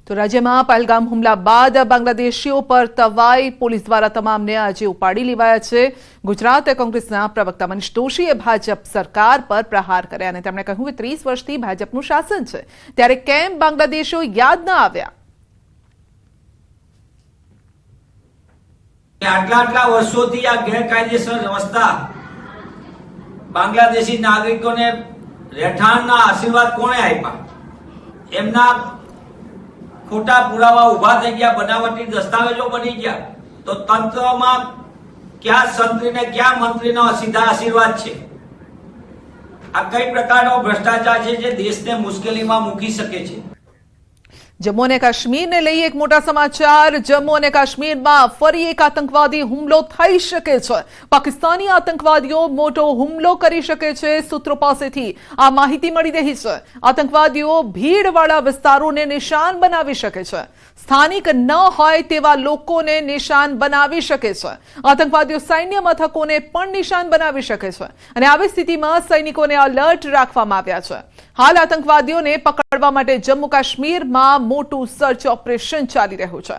તો રાજ્યમાં પહેલગામ હુમલા બાદ બાંગ્લાદેશીઓ પર તવાઈ પોલીસ દ્વારા તમામને આજે ઉપાડી લેવાયા છે। ગુજરાત કોંગ્રેસના પ્રવક્તા મનીષ દોશીએ ભાજપ સરકાર પર પ્રહાર કર્યા અને તેમણે કહ્યું કે 30 વર્ષથી ભાજપનું શાસન છે, ત્યારે કેમ બાંગ્લાદેશીઓ યાદ ન આવ્યા। આટલા વર્ષોથી આ ગેરકાયદેસર વ્યવસ્થા બાંગ્લાદેશી નાગરિકોને રહેઠાણના આશીર્વાદ કોણે આપ્યા? એમના खोटा पुरावा उभा थई गया, बनावटी दस्तावेजों बनी गया, तो तंत्र में क्या संतरी ने क्या मंत्री नो सीधा आशीर्वाद छे? आ कई प्रकारनो भ्रष्टाचार छे जे देशने मुश्केलीमां मूकी शके छे। जम्मू और काश्मीर ने लई एक मोटा समाचार। जम्मू और काश्मीर में फरी एक आतंकवादी हुमलो थई शके छे। पाकिस्तानी आतंकवादीओ मोटो हुमलो करी शके छे, सूत्रों पासेथी आ माहिती मळी रही छे। आतंकवादीओ भीड़वाळा विस्तारोने निशान बनावी शके छे, स्थानिक न होय तेवा लोकोने निशान बनावी शके छे। आतंकवादीओ सैन्य मथकोने पण निशान बनावी शके छे अने आवी स्थितिमां सैनिकोने अलर्ट राखवामां आव्या छे। हाल आतंकवादीओने पकड़वा माटे जम्मू काश्मीर में मोटू सर्च ऑपरेशन चाली रह्युं छे।